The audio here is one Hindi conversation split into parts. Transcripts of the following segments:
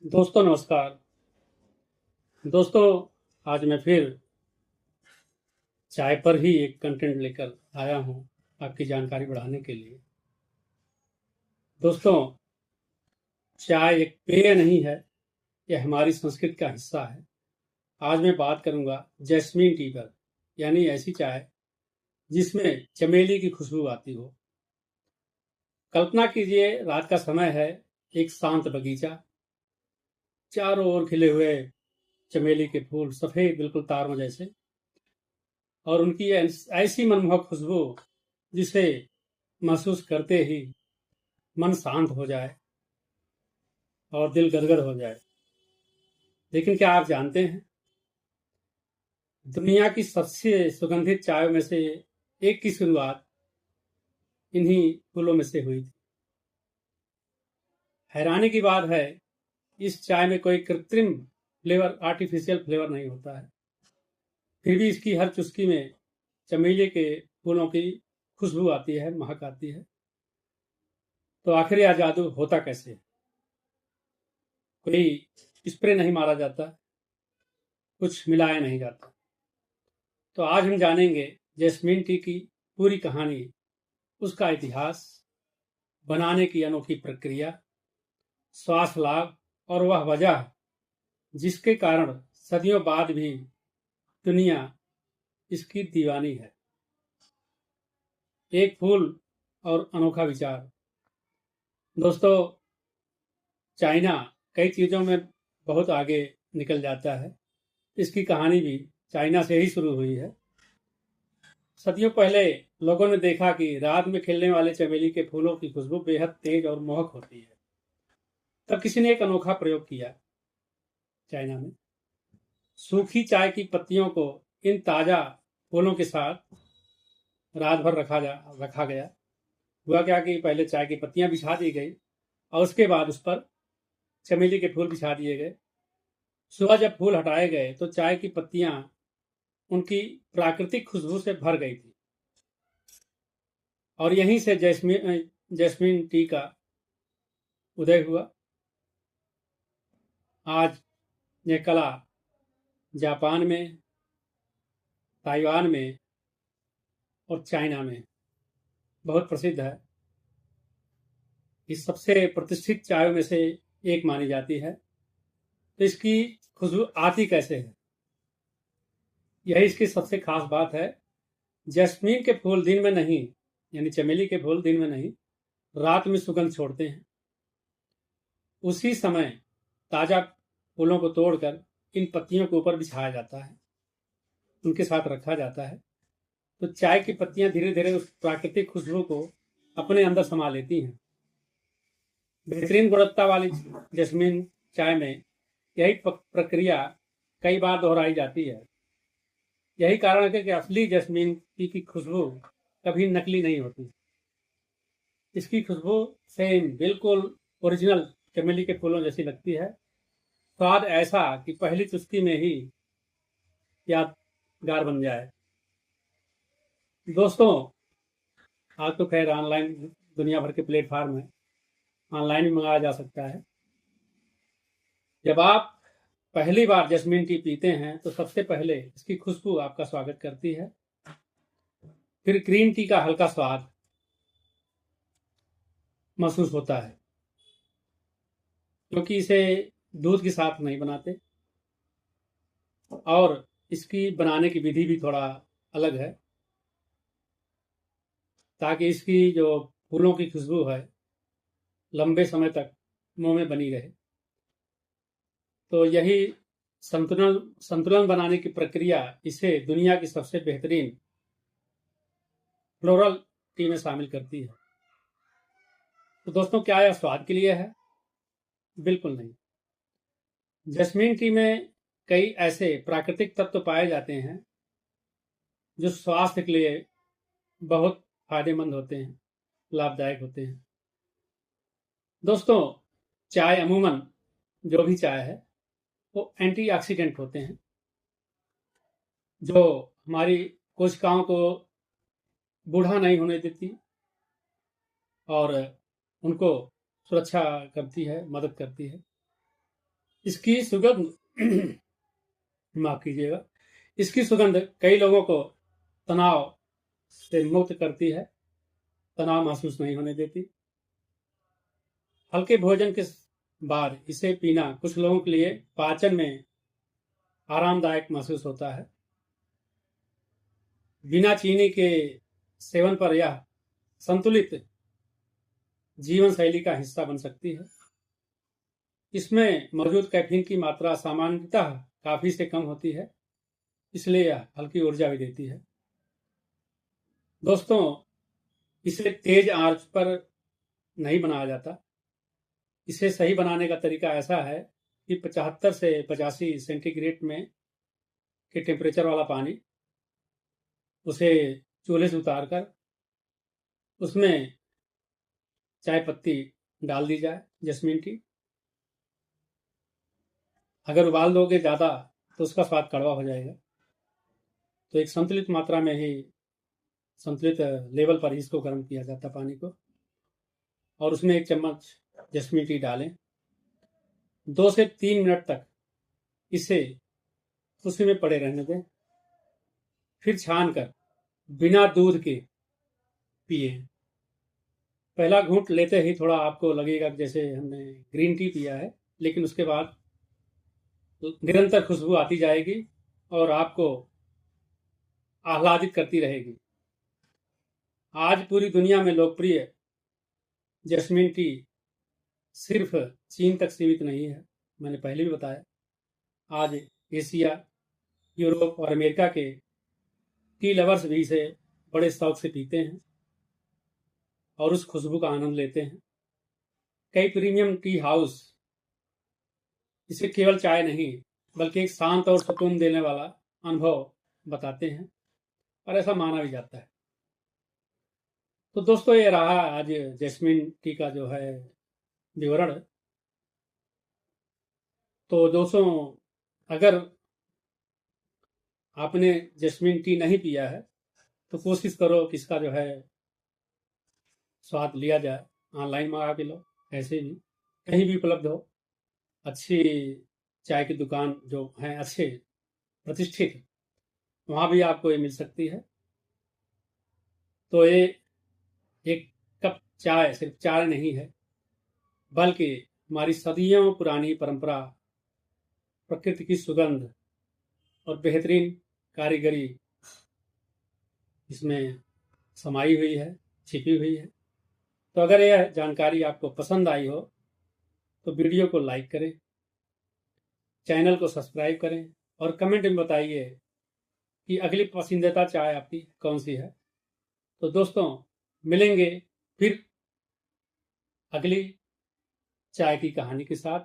दोस्तों नमस्कार। दोस्तों, आज मैं फिर चाय पर ही एक कंटेंट लेकर आया हूँ आपकी जानकारी बढ़ाने के लिए। दोस्तों, चाय एक पेय नहीं है, यह हमारी संस्कृति का हिस्सा है। आज मैं बात करूंगा जैस्मीन टी पर, यानी ऐसी चाय जिसमें चमेली की खुशबू आती हो। कल्पना कीजिए, रात का समय है, एक शांत बगीचा, चारों ओर खिले हुए चमेली के फूल सफेद बिल्कुल तारों जैसे, और उनकी ऐसी मनमोहक खुशबू जिसे महसूस करते ही मन शांत हो जाए और दिल गदगद हो जाए। लेकिन क्या आप जानते हैं, दुनिया की सबसे सुगंधित चायों में से एक की शुरुआत इन्हीं फूलों में से हुई थी। हैरानी की बात है, इस चाय में कोई कृत्रिम फ्लेवर, आर्टिफिशियल फ्लेवर नहीं होता है, फिर भी इसकी हर चुस्की में चमेली के फूलों की खुशबू आती है, महक आती है। तो आखिर यह जादू होता कैसे? कोई स्प्रे नहीं मारा जाता, कुछ मिलाया नहीं जाता। तो आज हम जानेंगे जैस्मीन टी की पूरी कहानी, उसका इतिहास, बनाने की अनोखी प्रक्रिया, स्वास्थ्य लाभ और वह वजह जिसके कारण सदियों बाद भी दुनिया इसकी दीवानी है। एक फूल और अनोखा विचार। दोस्तों, चाइना कई चीजों में बहुत आगे निकल जाता है। इसकी कहानी भी चाइना से ही शुरू हुई है। सदियों पहले लोगों ने देखा कि रात में खिलने वाले चमेली के फूलों की खुशबू बेहद तेज और मोहक होती है। तब किसी ने एक अनोखा प्रयोग किया। चाइना में सूखी चाय की पत्तियों को इन ताजा फूलों के साथ रात भर रखा गया। हुआ क्या कि पहले चाय की पत्तियां बिछा दी गई और उसके बाद उस पर चमेली के फूल बिछा दिए गए। सुबह जब फूल हटाए गए तो चाय की पत्तियां उनकी प्राकृतिक खुशबू से भर गई थी, और यहीं से जैस्मीन टी का उदय हुआ। आज यह कला जापान में, ताइवान में और चाइना में बहुत प्रसिद्ध है। इस सबसे प्रतिष्ठित चायों में से एक मानी जाती है। तो इसकी खुशबू आती कैसे है, यही इसकी सबसे खास बात है। जैस्मीन के फूल दिन में नहीं, यानी चमेली के फूल दिन में नहीं, रात में सुगंध छोड़ते हैं। उसी समय ताजा फूलों को तोड़कर इन पत्तियों के ऊपर बिछाया जाता है, उनके साथ रखा जाता है। तो चाय की पत्तियां धीरे धीरे उस प्राकृतिक खुशबू को अपने अंदर समा लेती हैं। बेहतरीन गुणवत्ता वाली जैस्मीन चाय में यही प्रक्रिया कई बार दोहराई जाती है। यही कारण है कि असली जैस्मीन की खुशबू कभी नकली नहीं होती। इसकी खुशबू सेम बिल्कुल ओरिजिनल चमेली के फूलों जैसी लगती है। स्वाद ऐसा कि पहली चुस्की में ही यादगार बन जाए। दोस्तों, आज तो खैर ऑनलाइन दुनिया भर के प्लेटफॉर्म है, ऑनलाइन भी मंगाया जा सकता है। जब आप पहली बार जैस्मीन टी पीते हैं तो सबसे पहले इसकी खुशबू आपका स्वागत करती है। फिर ग्रीन टी का हल्का स्वाद महसूस होता है, क्योंकि इसे दूध के साथ नहीं बनाते और इसकी बनाने की विधि भी थोड़ा अलग है, ताकि इसकी जो फूलों की खुशबू है लंबे समय तक मुंह में बनी रहे। तो यही संतुलन संतुलन बनाने की प्रक्रिया इसे दुनिया की सबसे बेहतरीन फ्लोरल टी में शामिल करती है। तो दोस्तों, क्या यह स्वाद के लिए है? बिल्कुल नहीं। जैस्मीन टी में कई ऐसे प्राकृतिक तत्व पाए जाते हैं जो स्वास्थ्य के लिए बहुत फायदेमंद होते हैं, लाभदायक होते हैं। दोस्तों, चाय अमूमन, जो भी चाय है, वो एंटीऑक्सीडेंट होते हैं जो हमारी कोशिकाओं को बूढ़ा नहीं होने देती और उनको सुरक्षा करती है, मदद करती है। इसकी सुगंध माफ कीजिएगा, इसकी सुगंध कई लोगों को तनाव से मुक्त करती है, तनाव महसूस नहीं होने देती। हल्के भोजन के बाद इसे पीना कुछ लोगों के लिए पाचन में आरामदायक महसूस होता है। बिना चीनी के सेवन पर यह संतुलित जीवन शैली का हिस्सा बन सकती है। इसमें मौजूद कैफीन की मात्रा सामान्यतः काफी से कम होती है, इसलिए यह हल्की ऊर्जा भी देती है। दोस्तों, इसे तेज आंच पर नहीं बनाया जाता। इसे सही बनाने का तरीका ऐसा है कि 75 से 85 सेंटीग्रेड में के टेम्परेचर वाला पानी, उसे चूल्हे से उतारकर उसमें चाय पत्ती डाल दी जाए, जैस्मीन की। अगर उबाल दोगे ज़्यादा तो उसका स्वाद कड़वा हो जाएगा। तो एक संतुलित मात्रा में ही, संतुलित लेवल पर ही इसको गर्म किया जाता पानी को, और उसमें 1 चम्मच जैस्मीन टी डालें। 2 से 3 मिनट तक इसे उसी में पड़े रहने दें, फिर छान कर बिना दूध के पिए। पहला घूंट लेते ही थोड़ा आपको लगेगा जैसे हमने ग्रीन टी पिया है, लेकिन उसके बाद निरंतर खुशबू आती जाएगी और आपको आह्लादित करती रहेगी। आज पूरी दुनिया में लोकप्रिय जैस्मीन टी सिर्फ चीन तक सीमित नहीं है, मैंने पहले भी बताया। आज एशिया, यूरोप और अमेरिका के टी लवर्स भी इसे बड़े शौक से पीते हैं और उस खुशबू का आनंद लेते हैं। कई प्रीमियम टी हाउस इसे केवल चाय नहीं बल्कि एक शांत और सुकून देने वाला अनुभव बताते हैं, और ऐसा माना भी जाता है। तो दोस्तों, ये रहा आज जैस्मीन टी का जो है विवरण। तो दोस्तों, अगर आपने जैस्मीन टी नहीं पिया है तो कोशिश करो कि इसका जो है स्वाद लिया जाए। ऑनलाइन मंगा के लो, ऐसे भी कहीं भी उपलब्ध हो। अच्छी चाय की दुकान जो है अच्छे प्रतिष्ठित, वहाँ भी आपको ये मिल सकती है। तो ये एक कप चाय सिर्फ चाय नहीं है, बल्कि हमारी सदियों पुरानी परंपरा, प्रकृति की सुगंध और बेहतरीन कारीगरी इसमें समाई हुई है, छिपी हुई है। तो अगर यह जानकारी आपको पसंद आई हो तो वीडियो को लाइक करें, चैनल को सब्सक्राइब करें और कमेंट में बताइए कि अगली पसंदीदा चाय आपकी कौन सी है। तो दोस्तों, मिलेंगे फिर अगली चाय की कहानी के साथ।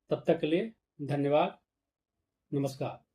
तब तक के लिए धन्यवाद, नमस्कार।